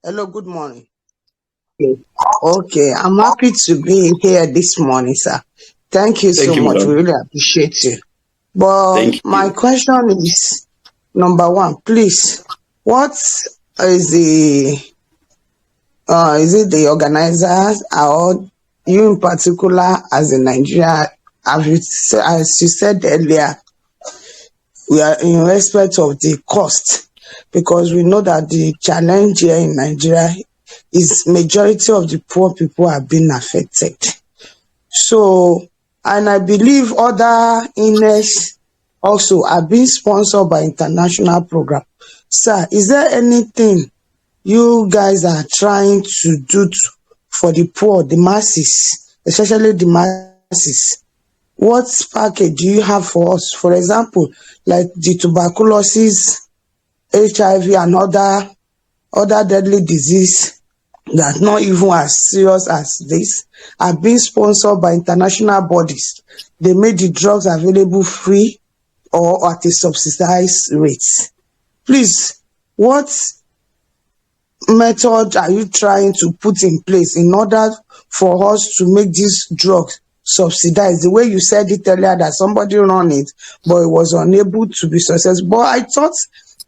Hello, good morning. Okay, I'm happy to be here this morning, sir. Thank you so Thank you, much. We madam. really appreciate you. But Thank my you. question is, number one, please, what is is it the organizers or you in particular as a Nigeria, as you said earlier, we are in respect of the cost, because we know that the challenge here in Nigeria is majority of the poor people are being affected. So, and I believe other illness also are being sponsored by international program. Sir, is there anything you guys are trying to do for the poor, the masses, especially the masses? What package do you have for us? For example, like the tuberculosis, HIV, and other deadly disease that not even as serious as this are being sponsored by international bodies. They made the drugs available free or at a subsidized rate. Please, what method are you trying to put in place in order for us to make these drugs subsidized? The way you said it earlier that somebody run it, but it was unable to be successful. But I thought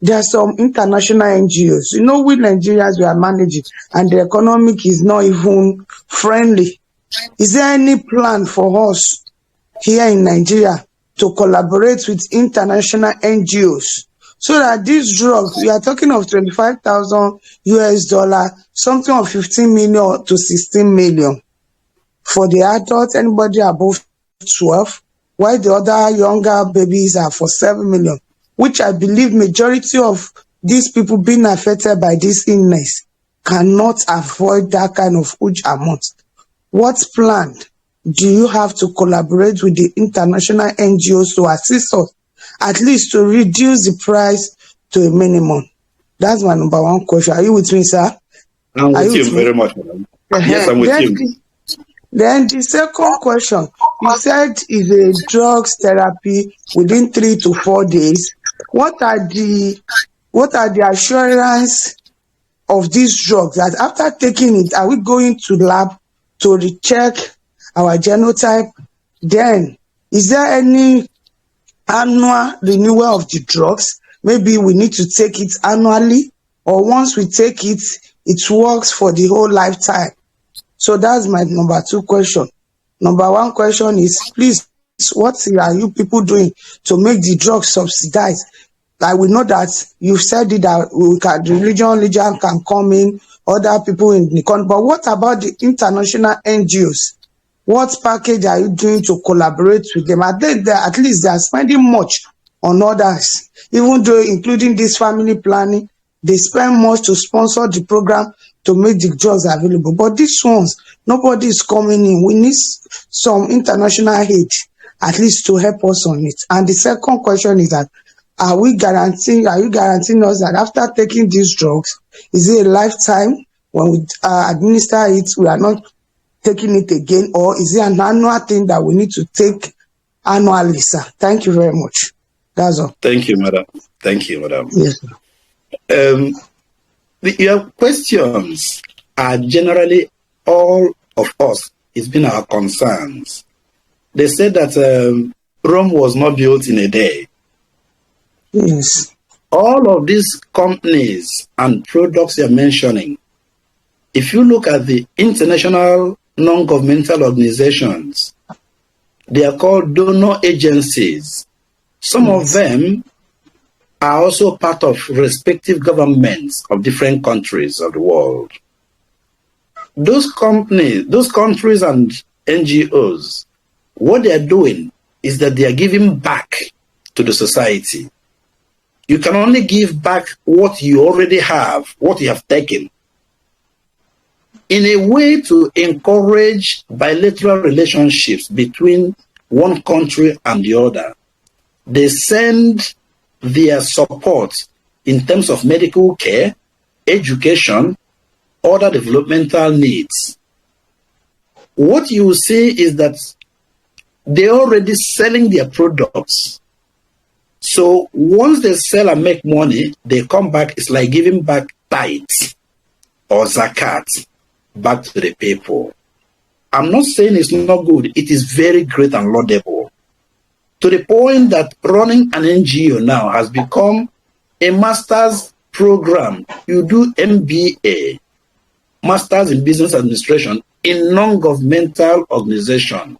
there are some international NGOs. You know, we Nigerians, we are managing, and the economic is not even friendly. Is there any plan for us here in Nigeria to collaborate with international NGOs so that this drug, we are talking of 25,000 US dollar, something of 15 million to 16 million for the adults, anybody above 12, while the other younger babies are for 7 million, which I believe majority of these people being affected by this illness cannot afford that kind of huge amount. What plan do you have to collaborate with the international NGOs to assist us, at least to reduce the price to a minimum? That's my number one question. Are you with me, sir? I'm with you very much, madam. Yes, I'm with you. Then the second question, you said is a drugs therapy within 3 to 4 days. What are the assurance of these drugs that after taking it, are we going to lab to recheck our genotype? Then, is there any annual renewal of the drugs? Maybe we need to take it annually, or once we take it, it works for the whole lifetime. So that's my number two question. Number one question is, please, what are you people doing to make the drugs subsidized? Like, we know that you've said it that the religion can come in, other people in the country, but what about the international NGOs? What package are you doing to collaborate with them? I think that at least they are spending much on others, even though including this family planning, they spend much to sponsor the program to make the drugs available. But these ones, nobody is coming in. We need some international aid, at least, to help us on it. And the second question is that, are you guaranteeing us that after taking these drugs, is it a lifetime? When we administer it, we are not taking it again, or is it an annual thing that we need to take annually, sir? Thank you very much. That's all. Thank you, madam. Thank you, madam. Yes, sir. Your questions are generally all of us. It's been our concerns. They said that Rome was not built in a day. Yes. All of these companies and products you're mentioning, if you look at the international non-governmental organizations, they are called donor agencies. Some of them are also part of respective governments of different countries of the world. Those companies, those countries and NGOs, what they are doing is that they are giving back to the society. You can only give back what you already have, what you have taken, in a way to encourage bilateral relationships between one country and the other. They send their support in terms of medical care, education, other developmental needs. What you see is that they're already selling their products. So once they sell and make money, they come back, it's like giving back tithes. or zakat back to the people. I'm not saying it's not good. It is very great and laudable. To the point that running an NGO now has become a master's program. You do MBA, Masters in Business Administration, in non-governmental organization.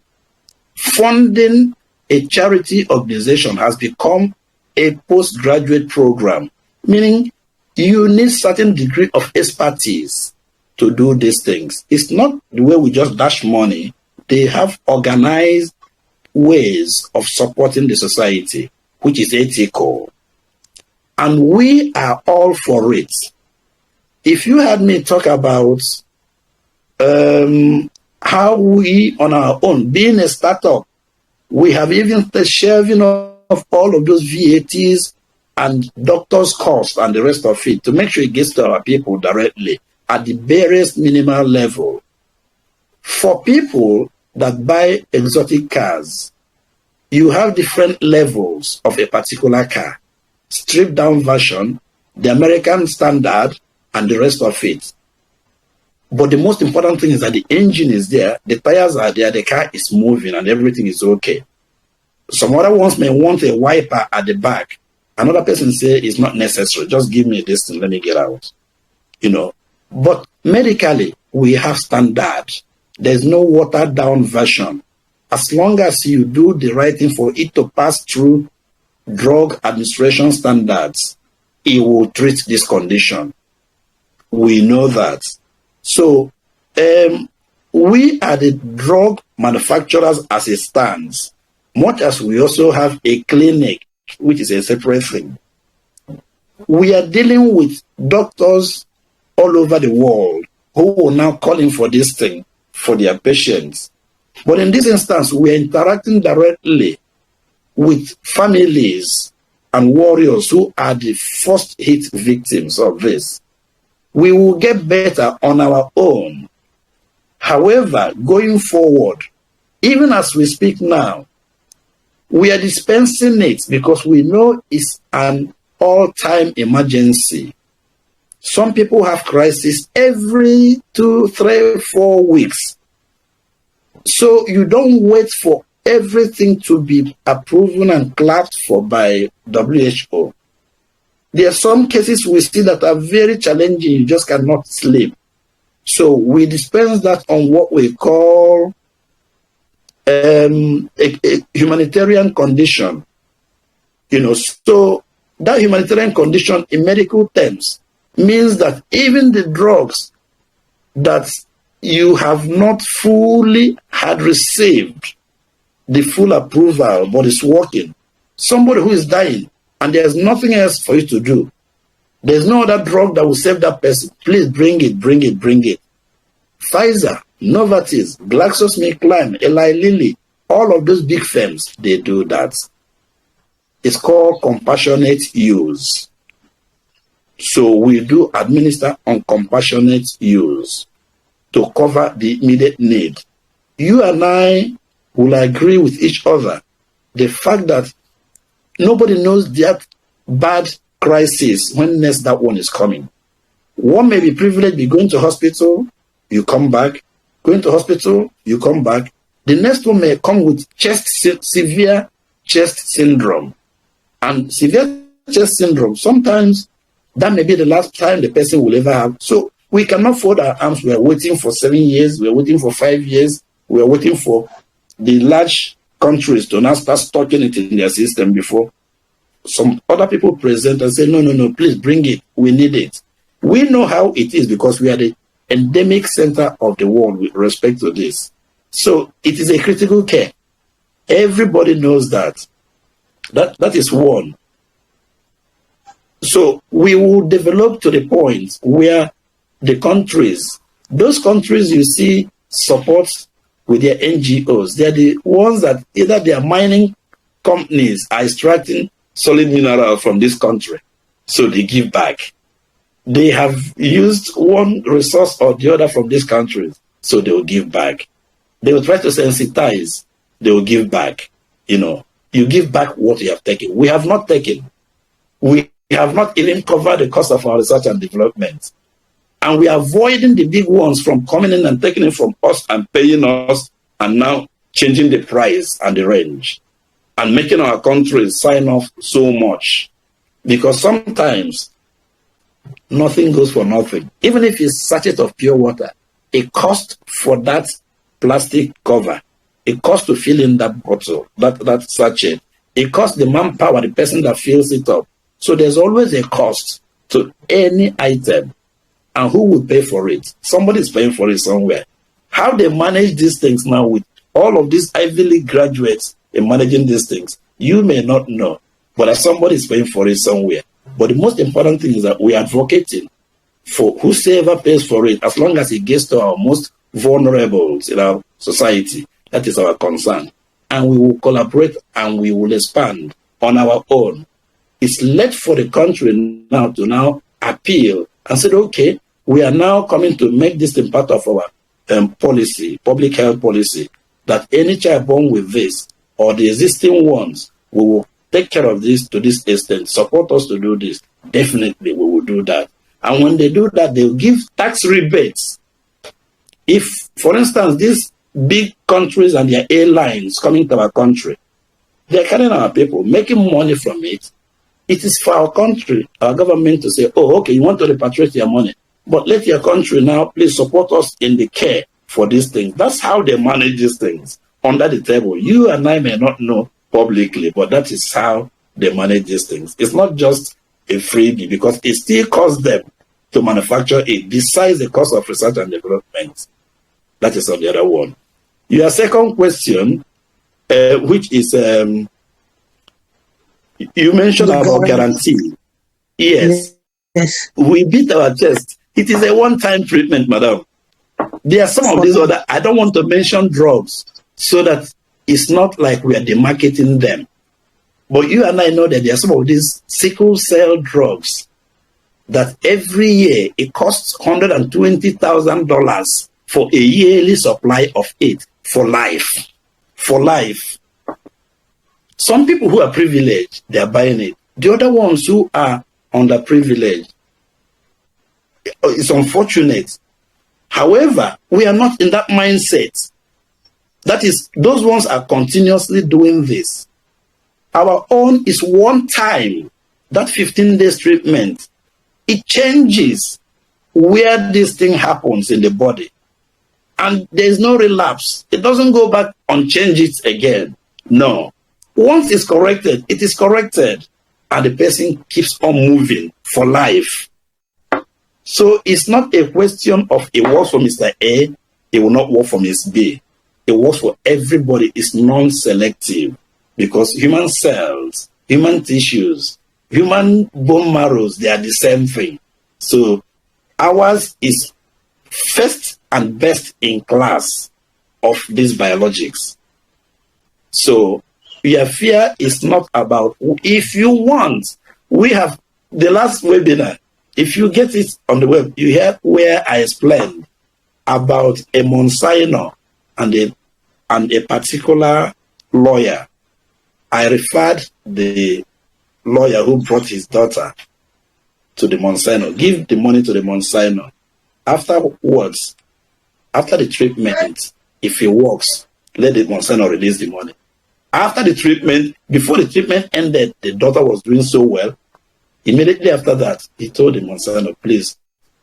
Funding a charity organization has become a postgraduate program, meaning you need certain degree of expertise to do these things. It's not the way we just dash money. They have organized ways of supporting the society, which is ethical. And we are all for it. If you had me talk about how we, on our own, being a startup, we have even the shelving of all of those VATs and doctors' costs and the rest of it to make sure it gets to our people directly at the barest minimal level. For people that buy exotic cars, you have different levels of a particular car. Stripped down version, the American standard, and the rest of it. But the most important thing is that the engine is there, the tires are there, the car is moving, and everything is okay. Some other ones may want a wiper at the back. Another person say it's not necessary. Just give me this thing, let me get out. You know. But medically, we have standard. There's no watered down version. As long as you do the right thing for it to pass through drug administration standards, it will treat this condition. We know that. So, we are the drug manufacturers as it stands, much as we also have a clinic, which is a separate thing. We are dealing with doctors all over the world who are now calling for this thing for their patients. But in this instance, we are interacting directly with families and warriors who are the first hit victims of this. We will get better on our own. However, going forward, even as we speak now, we are dispensing it because we know it's an all-time emergency. Some people have crisis every 2, 3, 4 weeks. So you don't wait for everything to be approved and clapped for by WHO. There are some cases we see that are very challenging. You just cannot sleep. So we dispense that on what we call a humanitarian condition. You know, so that humanitarian condition in medical terms means that even the drugs that you have not fully had received the full approval, but it's working. Somebody who is dying, and there's nothing else for you to do. There's no other drug that will save that person. Please bring it, bring it, bring it. Pfizer, Novartis, GlaxoSmithKline, Eli Lilly, all of those big firms, they do that. It's called compassionate use. So we do administer on compassionate use to cover the immediate need. You and I will agree with each other the fact that nobody knows that bad crisis when next that one is coming. One may be privileged, be going to hospital, you come back. Going to hospital, you come back. The next one may come with severe chest syndrome. And severe chest syndrome, sometimes that may be the last time the person will ever have. So we cannot fold our arms. We are waiting for 7 years. We are waiting for 5 years. We are waiting for the large countries to now start stocking it in their system before some other people present and say, no, please bring it. We need it. We know how it is because we are the endemic center of the world with respect to this. So it is a critical care. Everybody knows that. That is one. So we will develop to the point where the countries, those countries you see support with their NGOs, they're the ones that either their mining companies are extracting solid mineral from this country, so they give back. They have used one resource or the other from these countries, so they will give back. They will try to sensitize, they will give back. You know, you give back what you have taken. We have not taken. We have not even covered the cost of our research and development. And we are avoiding the big ones from coming in and taking it from us and paying us, and now changing the price and the range and making our country sign off so much. Because sometimes nothing goes for nothing. Even if it's a sachet of pure water, it costs for that plastic cover. It costs to fill in that bottle, that sachet. It costs the manpower, the person that fills it up. So there's always a cost to any item. And who will pay for it? Somebody is paying for it somewhere. How they manage these things now with all of these Ivy League graduates in managing these things, you may not know. But somebody is paying for it somewhere. But the most important thing is that we are advocating for whosoever pays for it, as long as it gets to our most vulnerables in our society. That is our concern. And we will collaborate and we will expand on our own. It's left for the country now to now appeal and say, okay, we are now coming to make this thing part of our policy, public health policy, that any child born with this or the existing ones, we will take care of this to this extent, support us to do this. Definitely we will do that. And when they do that, they'll give tax rebates. If, for instance, these big countries and their airlines coming to our country, they're carrying our people, making money from it. It is for our country, our government to say, oh, okay, you want to repatriate your money, but let your country now please support us in the care for these things. That's how they manage these things under the table. You and I may not know publicly, but that is how they manage these things. It's not just a freebie, because it still costs them to manufacture it, besides the cost of research and development. That is on the other one. Your second question, which is, you mentioned about guarantee. Yes. Yes. We beat our chest. It is a one-time treatment, madam. There are some of these other, I don't want to mention drugs, so that it's not like we are demarketing them. But you and I know that there are some of these sickle cell drugs that every year it costs $120,000 for a yearly supply of it for life. For life. Some people who are privileged, they are buying it. The other ones who are underprivileged, it's unfortunate. However, we are not in that mindset. That is, those ones are continuously doing this. Our own is one time, that 15 days treatment. It changes where this thing happens in the body. And there is no relapse. It doesn't go back and change it again. No. Once it's corrected, it is corrected. And the person keeps on moving for life. So it's not a question of it works for Mr. A, it will not work for Ms. B. It works for everybody. It's non-selective. Because human cells, human tissues, human bone marrows, they are the same thing. So ours is first and best in class of these biologics. So your fear is not about, if you want, we have the last webinar, if you get it on the web, you hear where I explained about a Monsignor and a particular lawyer. I referred the lawyer who brought his daughter to the Monsignor, give the money to the Monsignor. Afterwards, after the treatment, if he works, let the Monsignor release the money. After the treatment, before the treatment ended, the daughter was doing so well. Immediately after that, he told the Monsignor, please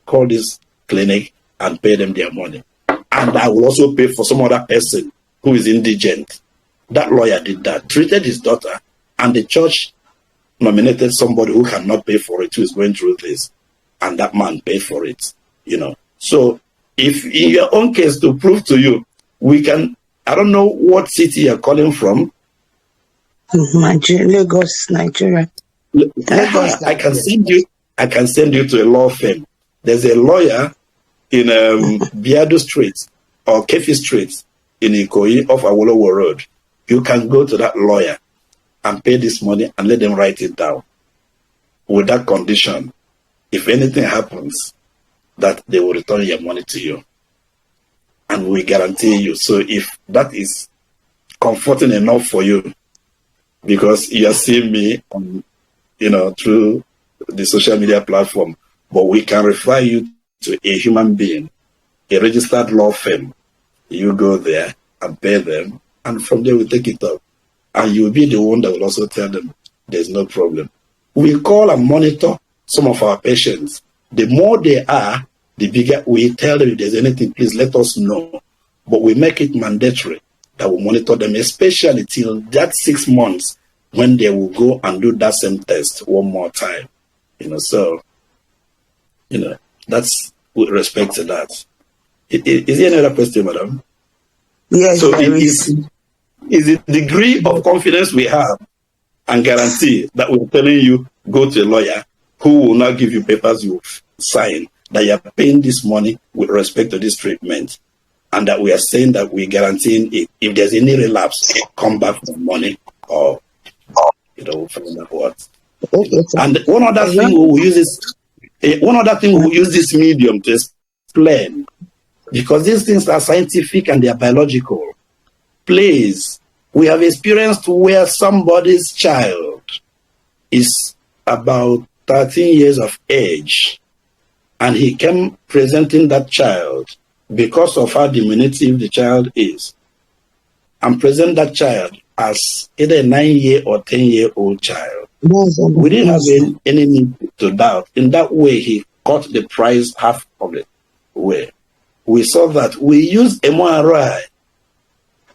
call this clinic and pay them their money. And I will also pay for some other person who is indigent. That lawyer did that, treated his daughter, and the church nominated somebody who cannot pay for it, who is going through this, and that man paid for it, you know. So if in your own case, to prove to you, we can, I don't know what city you're calling from. Lagos, Nigeria. Lagos, I can send you to a law firm. There's a lawyer in Biado Street or Kefi Street in Ikoyi off Awolowo Road. You can go to that lawyer and pay this money and let them write it down. With that condition, if anything happens, that they will return your money to you. And we guarantee you. So if that is comforting enough for you, because you are seeing me on, through the social media platform, but we can refer you to a human being, a registered law firm. You go there and pay them, and from there we take it up. And you'll be the one that will also tell them there's no problem. We call and monitor some of our patients. The more they are, the bigger we tell them if there's anything, please let us know. But we make it mandatory that we monitor them, especially till that 6 months when they will go and do that same test one more time. So, that's with respect to that. Is there any other question, madam? Yes, so is the degree of confidence we have and guarantee that we're telling you, go to a lawyer who will not give you papers you sign, that you're paying this money with respect to this treatment, and that we are saying that we're guaranteeing it. If there's any relapse, come back for money, or from that what. Okay, and one other thing we will use this medium to explain, because these things are scientific and they are biological. Please, we have experienced where somebody's child is about 13 years of age, and he came presenting that child because of how diminutive the child is, and present that child as either a 9-year or 10-year-old child. We didn't have any need to doubt. In that way, he cut the price half of the way. We saw that we used MRI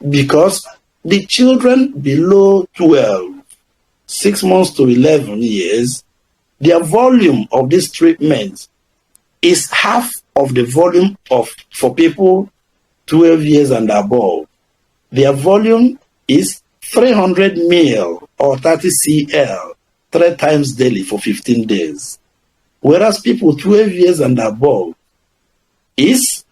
because the children below 12, 6 months to 11 years, their volume of this treatment is half of the volume for people 12 years and above. Their volume is 300 ml or 30 cl 3 times daily for 15 days. Whereas people 12 years and above is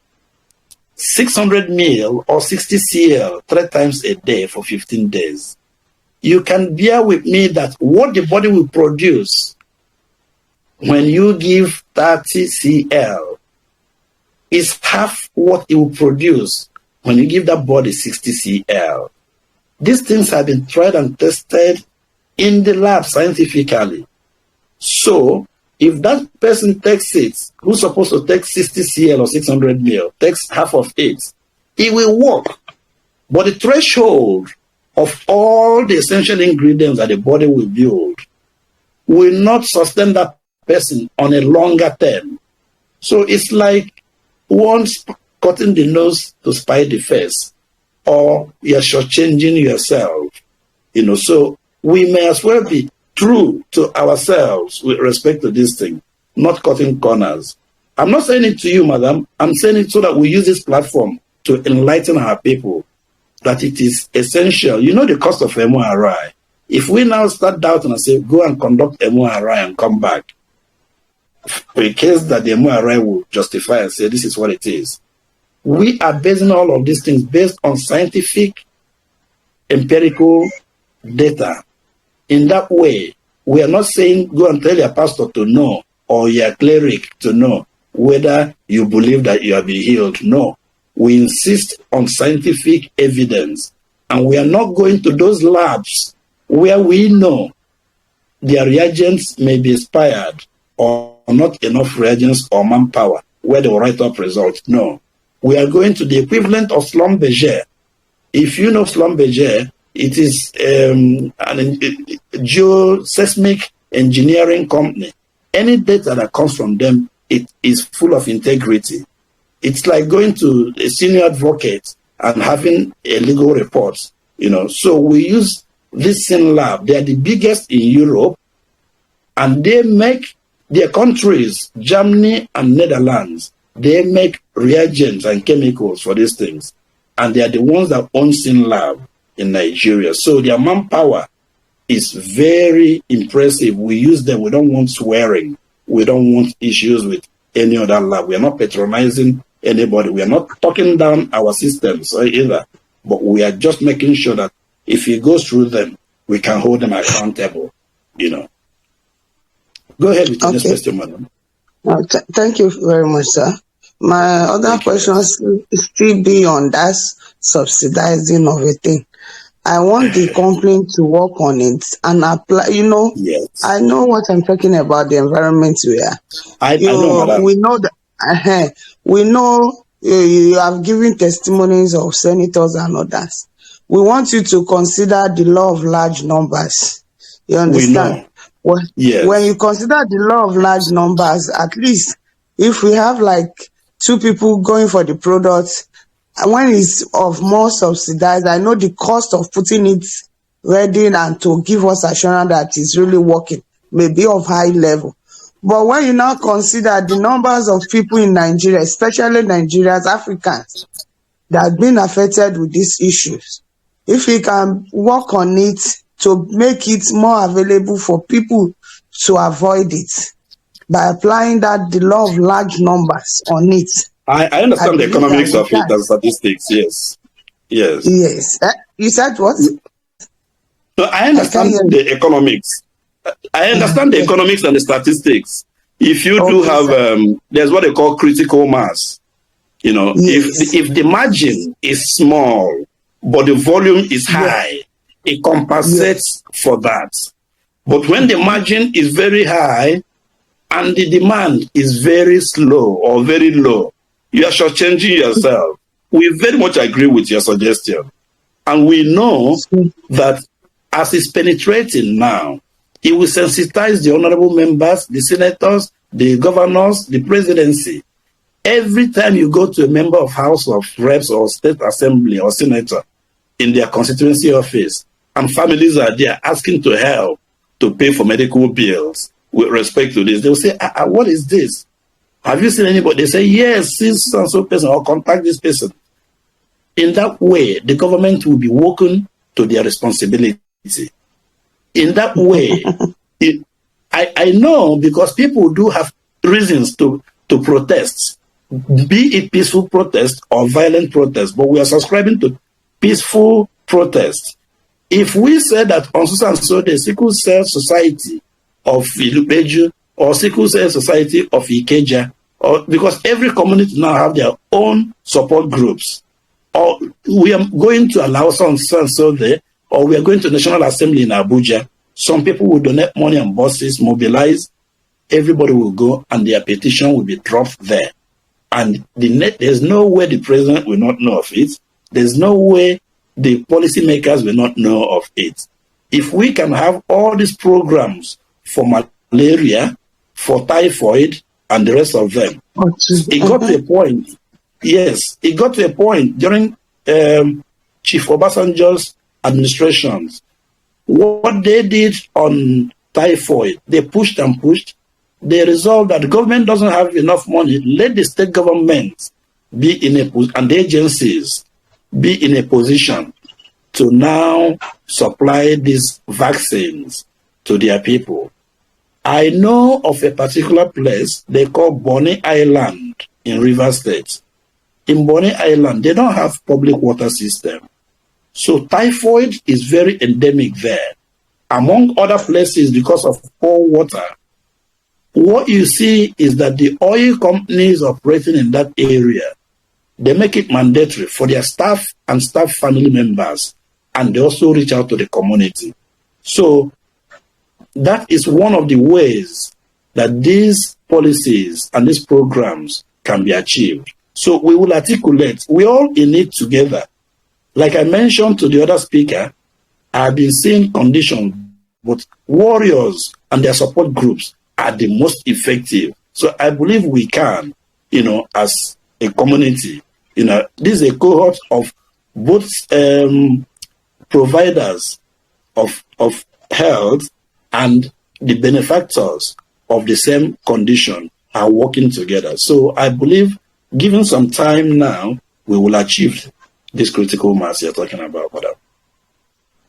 600 ml or 60 cl 3 times a day for 15 days. You can bear with me that what the body will produce when you give 30 cl is half what it will produce when you give that body 60 cl. These things have been tried and tested in the lab scientifically. So, if that person takes it, who's supposed to take 60 cl or 600 ml, takes half of it, it will work. But the threshold of all the essential ingredients that the body will build will not sustain that person on a longer term. So it's like once cutting the nose to spite the face, or you're shortchanging yourself. So we may as well be true to ourselves with respect to this thing, not cutting corners. I'm not saying it to you, madam. I'm saying it so that we use this platform to enlighten our people that it is essential. You know the cost of MRI. If we now start doubting and say, go and conduct MRI and come back, in case that the MRI will justify and say this is what it is, we are basing all of these things based on scientific, empirical data. In that way, we are not saying go and tell your pastor to know or your cleric to know whether you believe that you have been healed. No. We insist on scientific evidence, and we are not going to those labs where we know their reagents may be expired or not enough reagents or manpower where they will write up results. No. We are going to the equivalent of Schlumberger. If you know Schlumberger, it is a geoseismic engineering company. Any data that comes from them, it is full of integrity. It's like going to a senior advocate and having a legal report, So we use this same lab. They are the biggest in Europe, and they make their countries, Germany and Netherlands, they make reagents and chemicals for these things. And they are the ones that own Sin Lab in Nigeria. So their manpower is very impressive. We use them. We don't want swearing. We don't want issues with any other lab. We are not patronizing anybody. We are not talking down our systems either. But we are just making sure that if it goes through them, we can hold them accountable, Go ahead with the next question, madam. Thank you very much, sir. My other questions still be on that subsidizing of a thing. I want the company to work on it and apply. Yes. I know what I'm talking about. The environment we are. I know, madam. We know that. We know you have given testimonies of senators and others. We want you to consider the law of large numbers. You We understand? know. When Yes. you consider the law of large numbers, at least if we have like 2 people going for the product, and when it's of more subsidized, I know the cost of putting it ready and to give us assurance that it's really working may be of high level. But when you now consider the numbers of people in Nigeria, especially Nigerians, Africans, that have been affected with these issues, if we can work on it to make it more available for people to avoid it by applying that the law of large numbers on it, I I understand the believe that economics we of it can. and statistics. Yes. Yes. Yes. You said what? No, I I can't understand hear you. the economics. I understand the Yeah. economics and the statistics. If you do Okay, have, sir. there's what they call critical mass. You know, Yes. if the margin is small, but the volume is Yes. high, it Yes. compensates for that. But when the margin is very high and the demand is very slow or very low, you are shortchanging yourself. We very much agree with your suggestion. And we know that as it's penetrating now, it will sensitize the honorable members, the senators, the governors, the presidency. Every time you go to a member of House of Reps or State Assembly or Senator in their constituency office, and families are there asking to help to pay for medical bills with respect to this, they will say, what is this? Have you seen anybody? They say, yes, see so-and-so person, or contact this person. In that way, the government will be woken to their responsibility. In that way, I know, because people do have reasons to protest, be it peaceful protest or violent protest, but we are subscribing to peaceful protest. If we say that on so the Sickle Cell Society of Ilupeju or Sickle Cell Society of Ikeja, or because every community now have their own support groups, or we are going to allow so there, or we are going to National Assembly in Abuja, some people will donate money and buses, mobilize, everybody will go and their petition will be dropped there. And there's no way the president will not know of it. There's no way the policymakers will not know of it. If we can have all these programs for malaria, for typhoid, and the rest of them, it got to a point. Yes, it got to a point during Chief Obasanjo's administrations. What they did on typhoid, they pushed and pushed. They resolved that the government doesn't have enough money. Let the state government be in and the agencies be in a position to now supply these vaccines to their people. I know of a particular place they call Bonny Island in Rivers State. In Bonny Island, they don't have public water system. So typhoid is very endemic there. Among other places, because of poor water, what you see is that the oil companies operating in that area, they make it mandatory for their staff and staff family members, and they also reach out to the community. So that is one of the ways that these policies and these programs can be achieved. So we will articulate, we all in it together. Like I mentioned to the other speaker, I've been seeing conditions, but warriors and their support groups are the most effective. So I believe we can, as a community, this is a cohort of both providers of health and the benefactors of the same condition are working together. So I believe, given some time now, we will achieve this critical mass you're talking about, madam.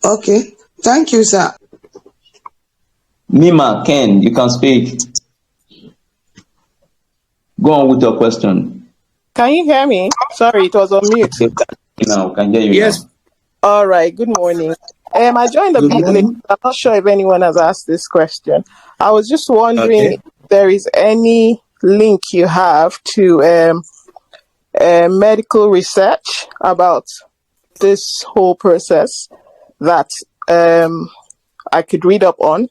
Okay. Thank you, sir. Mima, Ken, you can speak. Go on with your question. Can you hear me? Sorry, it was on mute. Now, can hear you Yes. now. All right, good morning. I joined a bit late. I'm not sure if anyone has asked this question. I was just wondering if there is any link you have to medical research about this whole process that I could read up on.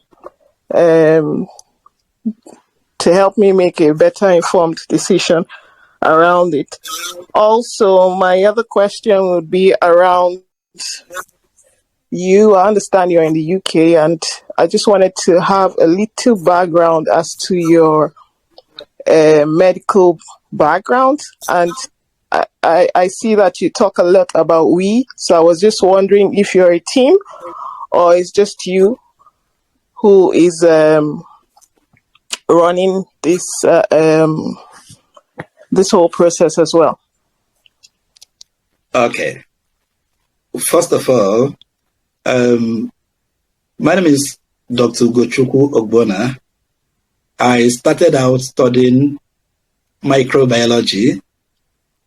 to help me make a better informed decision around it. Also, my other question would be around you. I understand you're in the UK, and I just wanted to have a little background as to your medical background. And I see that you talk a lot about we, so I was just wondering if you're a team or it's just you who is running this this whole process as well. Okay. First of all, my name is Dr. Gochukwu Ogbona. I started out studying microbiology.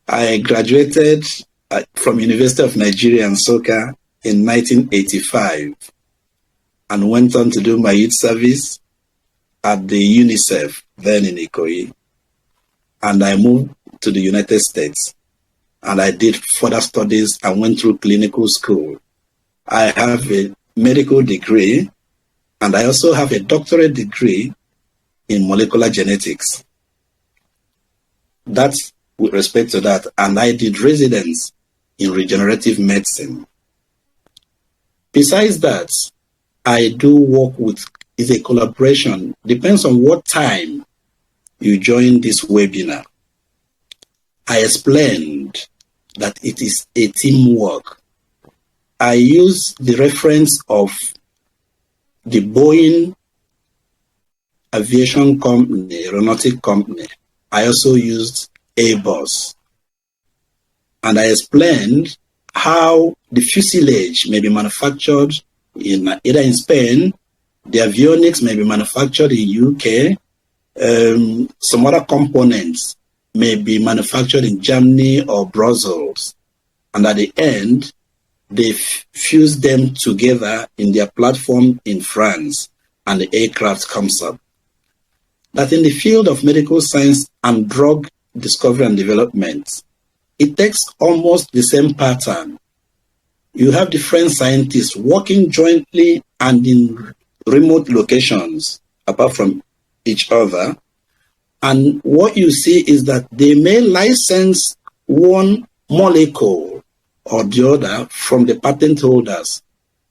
I graduated from University of Nigeria, Nsukka in 1985 and went on to do my youth service at the UNICEF, then in Ikoyi. And I moved to the United States and I did further studies and went through clinical school. I have a medical degree and I also have a doctorate degree in molecular genetics. That's with respect to that. And I did residence in regenerative medicine. Besides that, I do work with, it's a collaboration, depends on what time you join this webinar. I explained that it is a teamwork. I use the reference of the Boeing aviation company, aeronautic company. I also used Airbus. And I explained how the fuselage may be manufactured either in Spain, the avionics may be manufactured in UK, some other components may be manufactured in Germany or Brussels. And at the end, they fuse them together in their platform in France, and the aircraft comes up. That in the field of medical science and drug discovery and development, it takes almost the same pattern. You have different scientists working jointly and in remote locations apart from each other. And what you see is that they may license one molecule or the other from the patent holders,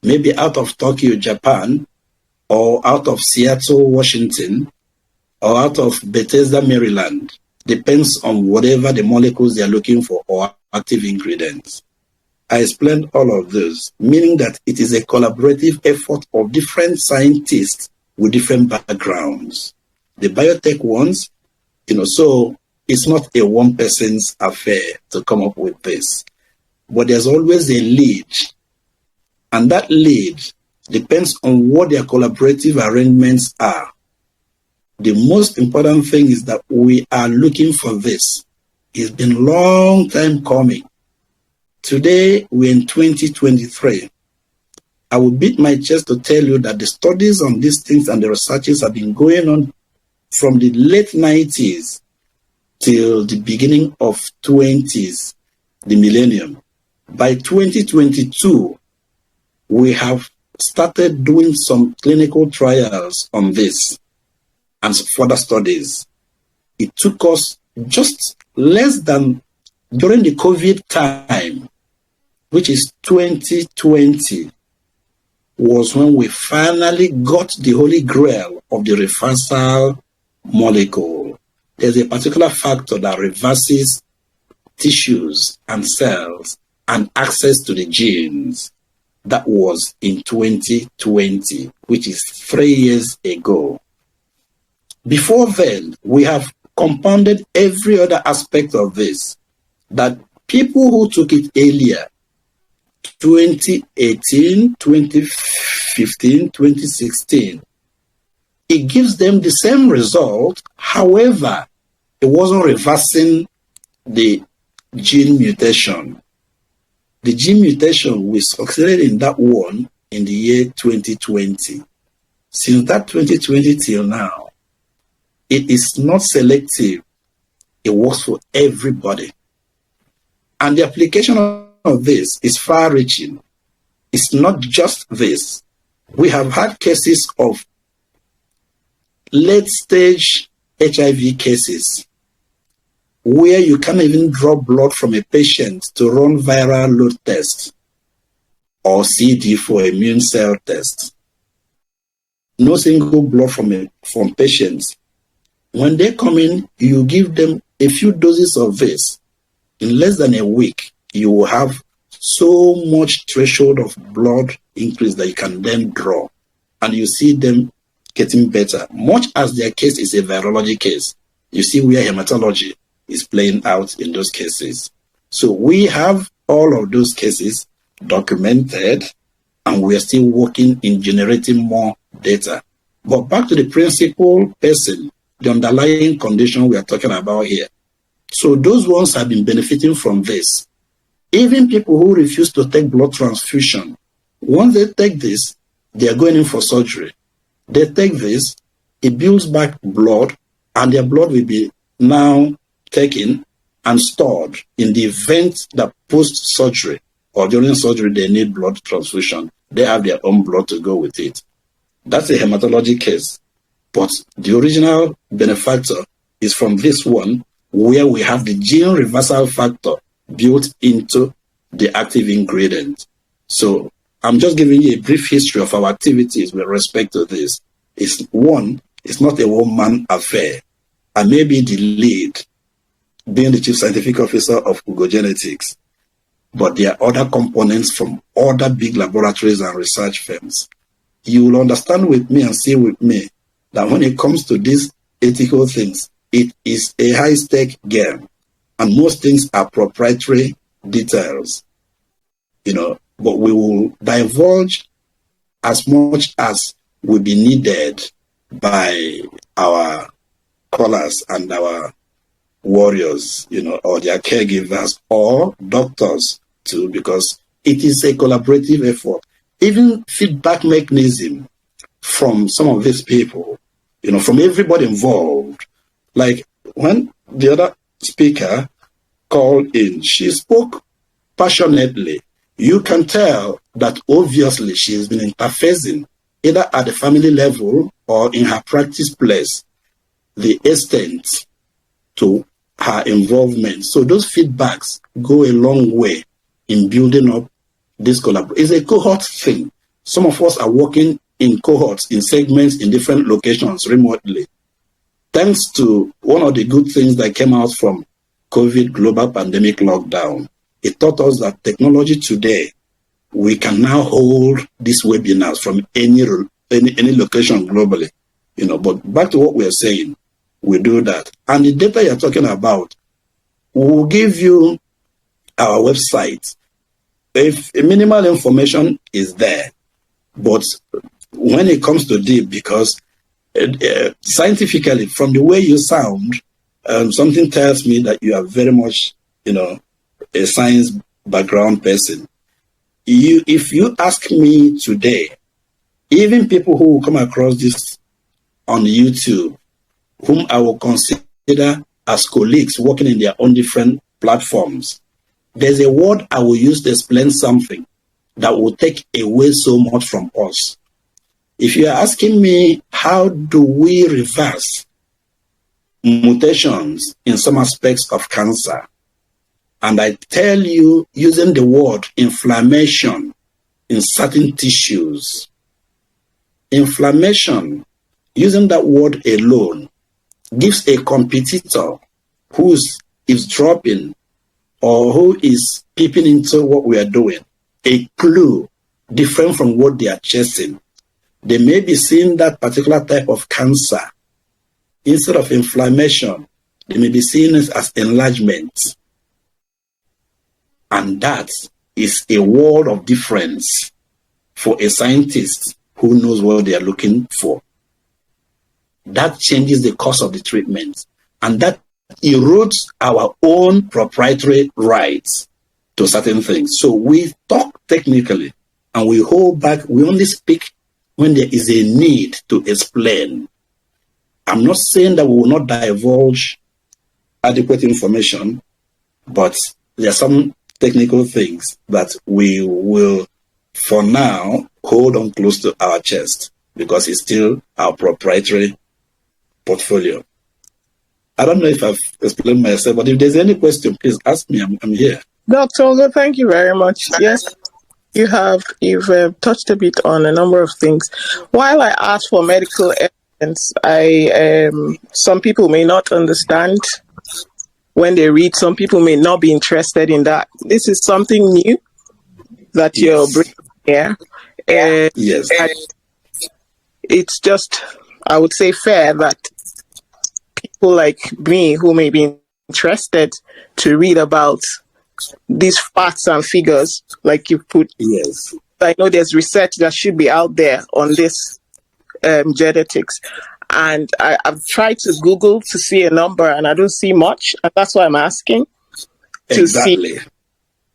maybe out of Tokyo, Japan, or out of Seattle, Washington, or out of Bethesda, Maryland. Depends on whatever the molecules they are looking for or active ingredients. I explained all of this, meaning that it is a collaborative effort of different scientists with different backgrounds. The biotech ones, so it's not a one person's affair to come up with this. But there's always a lead. And that lead depends on what their collaborative arrangements are. The most important thing is that we are looking for this. It's been a long time coming. Today, we're in 2023. I will beat my chest to tell you that the studies on these things and the researches have been going on from the late 90s till the beginning of 20s, the millennium. By 2022, we have started doing some clinical trials on this and further studies. It took us just less than during the COVID time, which is 2020, was when we finally got the holy grail of the reversal molecule. There's a particular factor that reverses tissues and cells and access to the genes. That was in 2020, which is 3 years ago. Before then, we have compounded every other aspect of this, that people who took it earlier, 2018, 2015, 2016, it gives them the same result. However, it wasn't reversing the gene mutation. The gene mutation, we succeeded in that one in the year 2020. Since that 2020 till now, it is not selective. It works for everybody. And the application of this is far-reaching. It's not just this. We have had cases of late-stage HIV cases where you can't even draw blood from a patient to run viral load tests or CD for immune cell tests. No single blood from patients. When they come in, you give them a few doses of this. In less than a week, you will have so much threshold of blood increase that you can then draw. And you see them getting better. Much as their case is a virology case, you see where hematology is playing out in those cases. So we have all of those cases documented, and we are still working in generating more data. But back to the principal person, the underlying condition we are talking about here. So those ones have been benefiting from this. Even people who refuse to take blood transfusion, once they take this, they are going in for surgery. They take this, it builds back blood, and their blood will be now taken and stored in the event that post-surgery or during surgery they need blood transfusion. They have their own blood to go with it. That's a hematology case. But the original benefactor is from this one, where we have the gene reversal factor built into the active ingredient. So I'm just giving you a brief history of our activities with respect to this. It's not a one-man affair. I may be the lead, being the chief scientific officer of Google Genetics, but there are other components from other big laboratories and research firms. You will understand with me and see with me that when it comes to these ethical things, it is a high-stake game, and most things are proprietary details, but we will divulge as much as will be needed by our callers and our warriors, or their caregivers or doctors too, because it is a collaborative effort. Even feedback mechanism from some of these people, from everybody involved. Like when the other speaker called in, she spoke passionately. You can tell that obviously she has been interfacing either at the family level or in her practice place, the extent to her involvement. So those feedbacks go a long way in building up this collaboration. It's a cohort thing. Some of us are working in cohorts, in segments, in different locations remotely. Thanks to one of the good things that came out from COVID global pandemic lockdown, it taught us that technology today, we can now hold these webinars from any location globally. But back to what we're saying, we do that. And the data you're talking about, we'll give you our website. If minimal information is there, but when it comes to deep, because scientifically, from the way you sound, something tells me that you are very much, a science background person. If you ask me today, even people who will come across this on YouTube, whom I will consider as colleagues working in their own different platforms, there's a word I will use to explain something that will take away so much from us. If you are asking me, how do we reverse mutations in some aspects of cancer? And I tell you, using the word inflammation in certain tissues, inflammation, using that word alone, gives a competitor who is dropping or who is peeping into what we are doing a clue different from what they are chasing. They may be seeing that particular type of cancer. Instead of inflammation, they may be seeing it as enlargement. And that is a world of difference for a scientist who knows what they are looking for. That changes the course of the treatment. And that erodes our own proprietary rights to certain things. So we talk technically and we hold back. We only speak when there is a need to explain. I'm not saying that we will not divulge adequate information, but there are some technical things that we will, for now, hold on close to our chest because it's still our proprietary portfolio. I don't know if I've explained myself, but if there's any question, please ask me. I'm here. Dr. Olga, thank you very much. Yes, you've touched a bit on a number of things. While I ask for medical evidence, some people may not understand when they read. Some people may not be interested in that. This is something new that you're bringing here. Yes. It's just, I would say, fair that people like me who may be interested to read about these facts and figures, like you put. Yes. I know there's research that should be out there on this genetics. And I've tried to Google to see a number and I don't see much. And that's why I'm asking to see.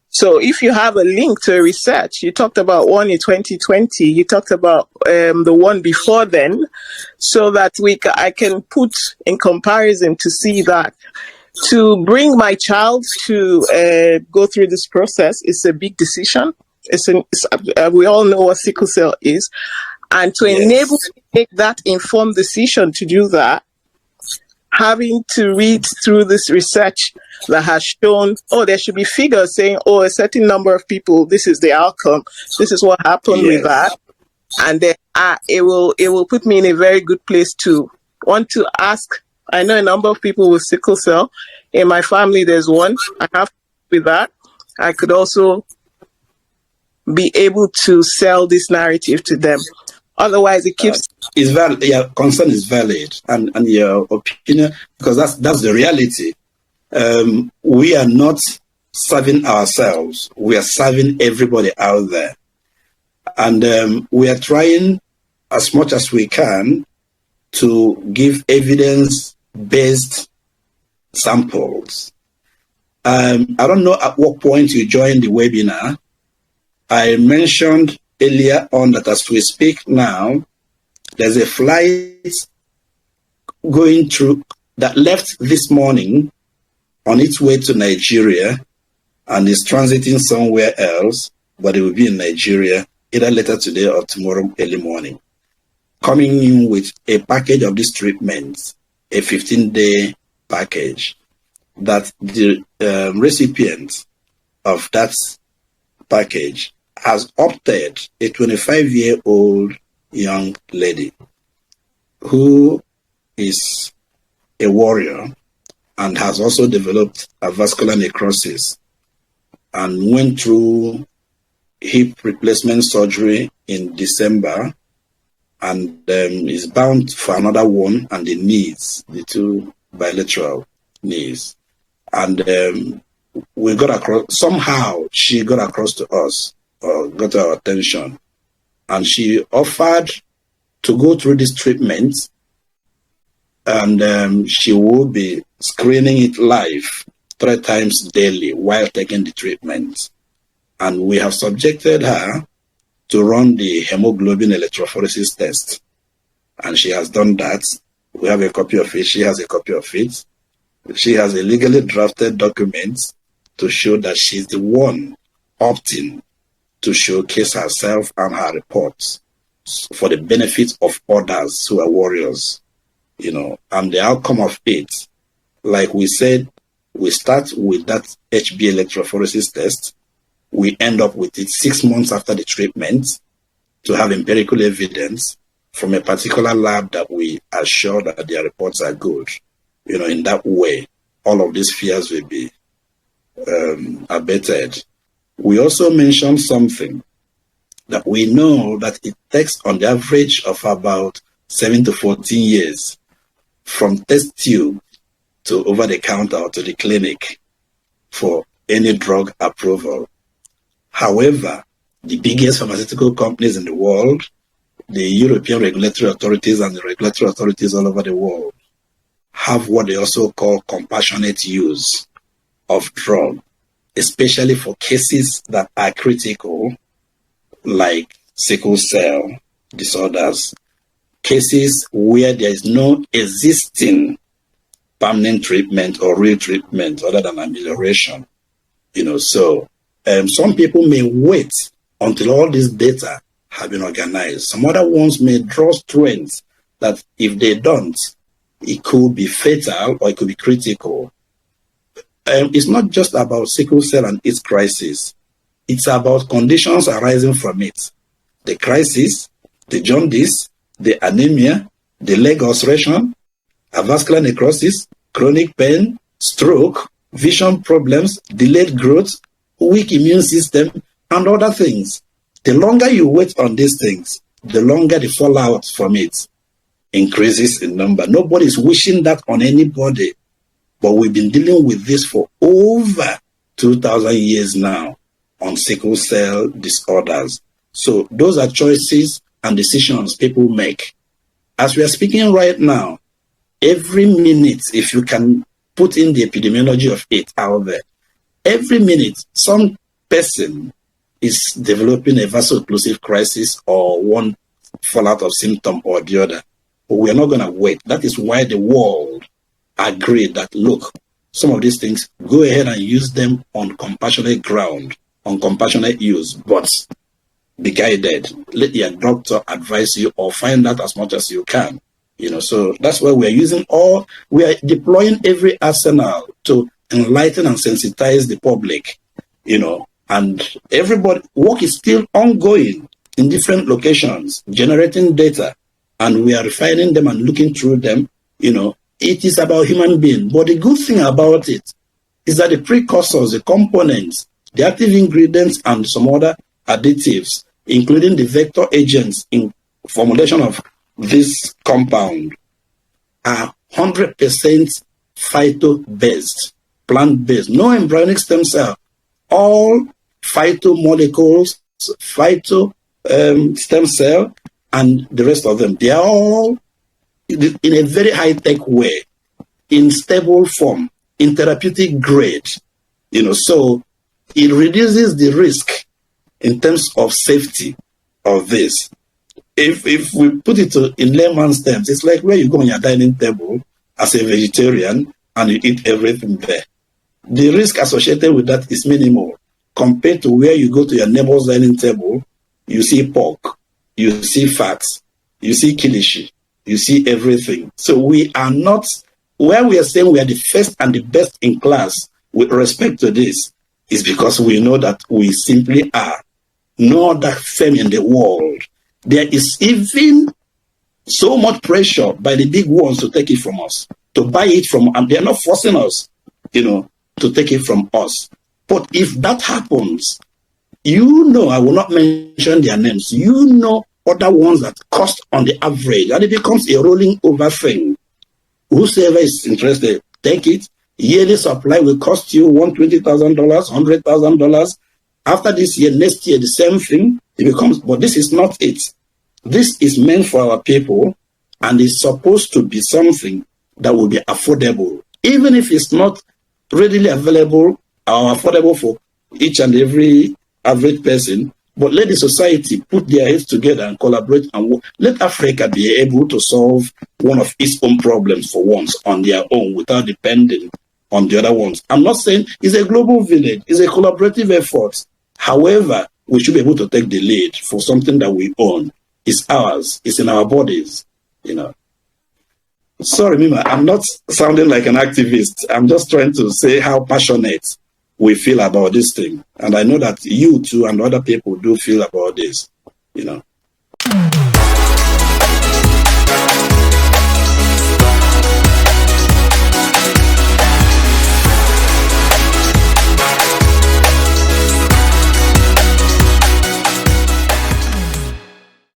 So if you have a link to a research, you talked about one in 2020, you talked about the one before then, so that I can put in comparison to see that to bring my child to go through this process is a big decision. We all know what sickle cell is. And to enable me to make that informed decision to do that, having to read through this research that has shown, there should be figures saying, a certain number of people, this is the outcome, this is what happened with that. And then it will put me in a very good place to want to ask. I know a number of people with sickle cell. In my family, there's one. I have with that. I could also be able to sell this narrative to them. Otherwise, it keeps. It's valid. Your concern is valid, and your opinion, because that's the reality. We are not serving ourselves. We are serving everybody out there, and we are trying as much as we can to give evidence-based samples. I don't know at what point you joined the webinar. I mentioned earlier on that as we speak now, there's a flight going through that left this morning on its way to Nigeria and is transiting somewhere else, but it will be in Nigeria either later today or tomorrow early morning, coming in with a package of these treatments, a 15-day package, that the recipient of that package has opted, a 25-year-old young lady who is a warrior and has also developed a vascular necrosis and went through hip replacement surgery in December and is bound for another one on the knees, the two bilateral knees. And we got across, somehow she got across to us, or got our attention, and she offered to go through this treatment, and she will be screening it live 3 times daily while taking the treatment. And we have subjected her to run the hemoglobin electrophoresis test, and she has done that. We have a copy of it. She has a copy of it. She has a legally drafted document to show that she's the one opting to showcase herself and her reports for the benefit of others who are warriors, and the outcome of it, like we said, we start with that HB electrophoresis test. We end up with it 6 months after the treatment to have empirical evidence from a particular lab that we are sure that their reports are good. In that way, all of these fears will be abated. We also mentioned something that we know that it takes on the average of about 7 to 14 years from test tube to over-the-counter or to the clinic for any drug approval. However, the biggest pharmaceutical companies in the world, the European regulatory authorities and the regulatory authorities all over the world, have what they also call compassionate use of drug, especially for cases that are critical, like sickle cell disorders, cases where there is no existing permanent treatment or real treatment other than amelioration. So some people may wait until all this data have been organized. Some other ones may draw strengths that if they don't, it could be fatal or it could be critical. It's not just about sickle cell and its crisis. It's about conditions arising from it. The crisis, the jaundice, the anemia, the leg ulceration, avascular necrosis, chronic pain, stroke, vision problems, delayed growth, weak immune system, and other things. The longer you wait on these things, the longer the fallout from it increases in number. Nobody is wishing that on anybody, but we've been dealing with this for over 2,000 years now on sickle cell disorders. So those are choices and decisions people make. As we are speaking right now, every minute, if you can put in the epidemiology of it out there, every minute, some person is developing a vaso-occlusive crisis or one fallout of symptom or the other. But we are not going to wait. That is why the world agreed that, look, some of these things, go ahead and use them on compassionate ground, on compassionate use, but be guided. Let your doctor advise you or find out as much as you can. So that's why we are deploying every arsenal to enlighten and sensitize the public, and everybody, work is still ongoing in different locations, generating data, and we are refining them and looking through them. It is about human being. But the good thing about it is that the precursors, the components, the active ingredients, and some other additives, including the vector agents in formulation of this compound, are 100% phyto-based, plant-based, no embryonic stem cell, all phytomolecules, phyto stem cell, and the rest of them. They are all in a very high-tech way, in stable form, in therapeutic grade. So it reduces the risk in terms of safety of this. If we put it in layman's terms, it's like where you go on your dining table as a vegetarian and you eat everything there. The risk associated with that is minimal compared to where you go to your neighbor's dining table, you see pork, you see fats, you see kilishi, you see everything. So we are not, where we are saying we are the first and the best in class with respect to this, is because we know that we simply are. No other firm in the world. There is even so much pressure by the big ones to take it from us, to buy it from, and they're not forcing us, to take it from us. But if that happens, I will not mention their names, other ones that cost on the average, and it becomes a rolling over thing. Whosoever is interested, take it. Yearly supply will cost you $120,000, $100,000. After this year, next year, the same thing. It becomes, but this is not it. This is meant for our people, and it's supposed to be something that will be affordable, even if it's not readily available or affordable for each and every average person. But let the society put their heads together and collaborate and work. Let Africa be able to solve one of its own problems for once on their own without depending on the other ones. I'm not saying it's a global village, it's a collaborative effort. However, we should be able to take the lead for something that we own. It's ours, it's in our bodies, Sorry, Mima, I'm not sounding like an activist. I'm just trying to say how passionate we feel about this thing. And I know that you too and other people do feel about this,